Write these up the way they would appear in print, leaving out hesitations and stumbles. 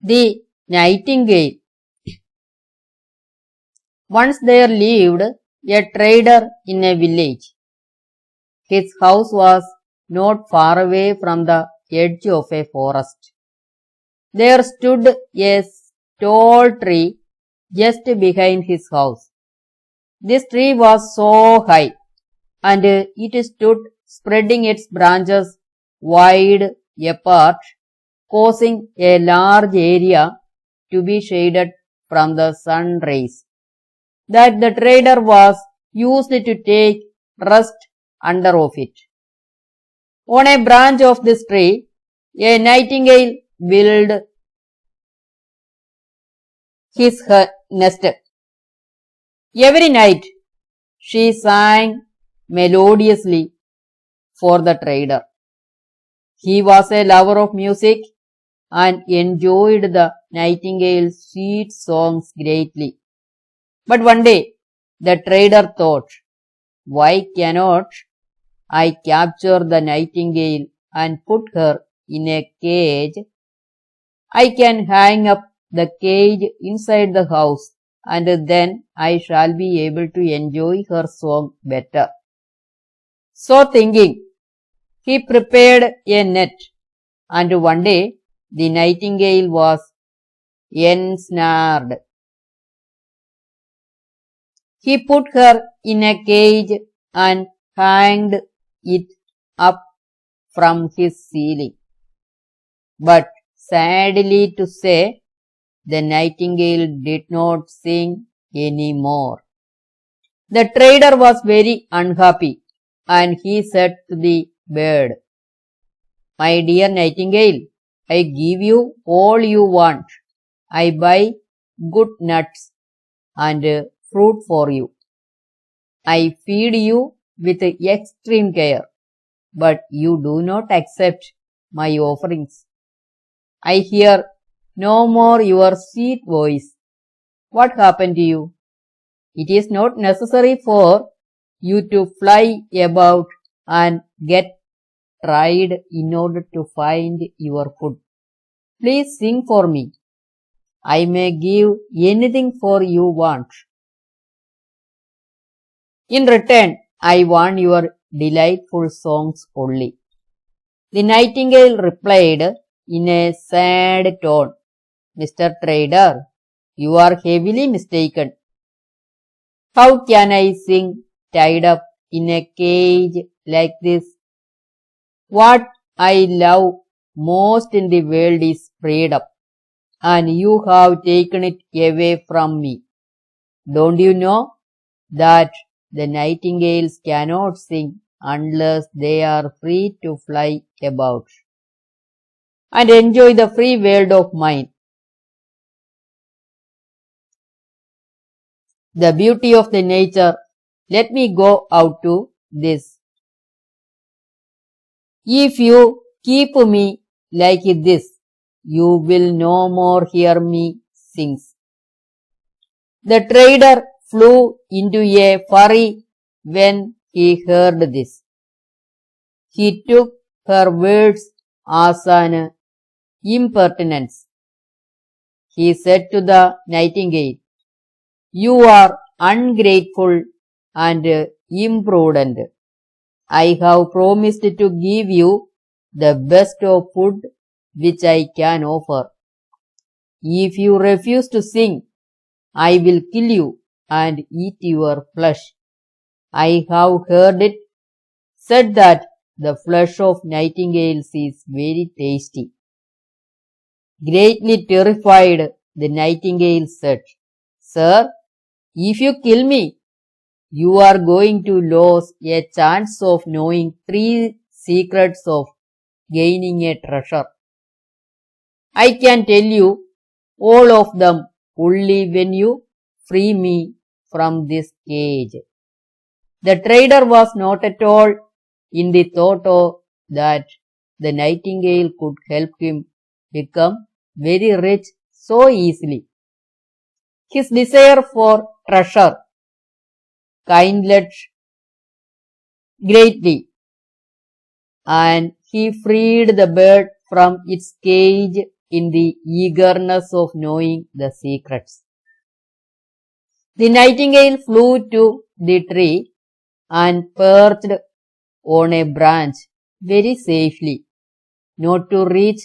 The Nightingale. Once there lived a trader in a village. His house was not far away from the edge of a forest. There stood a tall tree just behind his house. This tree was so high, and it stood spreading its branches wide apart, causing a large area to be shaded from the sun rays, that the trader was used to take rest under of it. On a branch of this tree, a nightingale built his nest. Every night, she sang melodiously for the trader. He was a lover of music and enjoyed the nightingale's sweet songs greatly. But one day, the trader thought, why cannot I capture the nightingale and put her in a cage? I can hang up the cage inside the house, and then I shall be able to enjoy her song better. So thinking, he prepared a net, and one day the nightingale was ensnared. He put her in a cage and hanged it up from his ceiling. But sadly to say, the nightingale did not sing any more. The trader was very unhappy, and he said to the bird, my dear nightingale, I give you all you want. I buy good nuts and fruit for you. I feed you with extreme care, but you do not accept my offerings. I hear no more your sweet voice. What happened to you? It is not necessary for you to fly about and get tired in order to find your food. Please sing for me. I may give anything for you want. In return, I want your delightful songs only. The nightingale replied in a sad tone, Mr. Trader, you are heavily mistaken. How can I sing tied up in a cage like this? What I love most in the world is freedom, and you have taken it away from me. Don't you know that the nightingales cannot sing unless they are free to fly about and enjoy the free world of mine? The beauty of the nature. Let me go out to this. If you keep me like this, you will no more hear me sing. The trader flew into a fury when he heard this. He took her words as an impertinence. He said to the nightingale, you are ungrateful and imprudent. I have promised to give you the best of food which I can offer. If you refuse to sing, I will kill you and eat your flesh. I have heard it said that the flesh of nightingales is very tasty. Greatly terrified, the nightingale said, Sir, if you kill me, you are going to lose a chance of knowing 3 secrets of gaining a treasure. I can tell you all of them only when you free me from this cage. The trader was not at all in the thought of that the nightingale could help him become very rich so easily. His desire for treasure kindled greatly, and he freed the bird from its cage in the eagerness of knowing the secrets. The nightingale flew to the tree and perched on a branch very safely, not to reach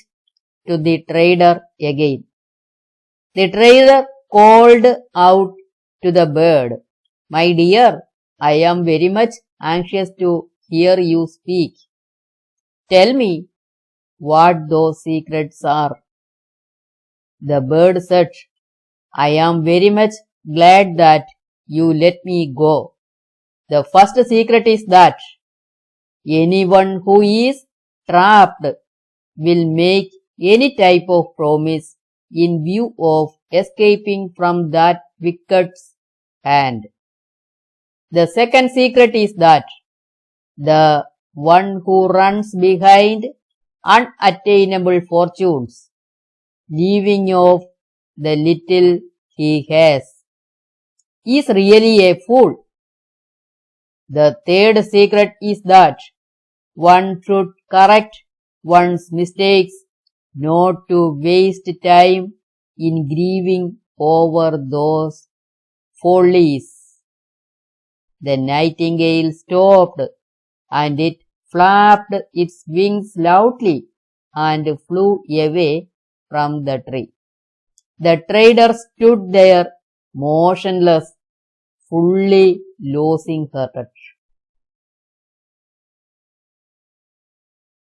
to the trader again. The trader called out to the bird, "My dear, I am very much anxious to hear you speak. Tell me what those secrets are." The bird said, "I am very much glad that you let me go. The first secret is that anyone who is trapped will make any type of promise in view of escaping from that wicked's hand. The second secret is that the one who runs behind unattainable fortunes, leaving off the little he has, is really a fool. The third secret is that one should correct one's mistakes, not to waste time in grieving over those follies." The nightingale stopped, and it flapped its wings loudly and flew away from the tree. The trader stood there motionless, fully losing hearted.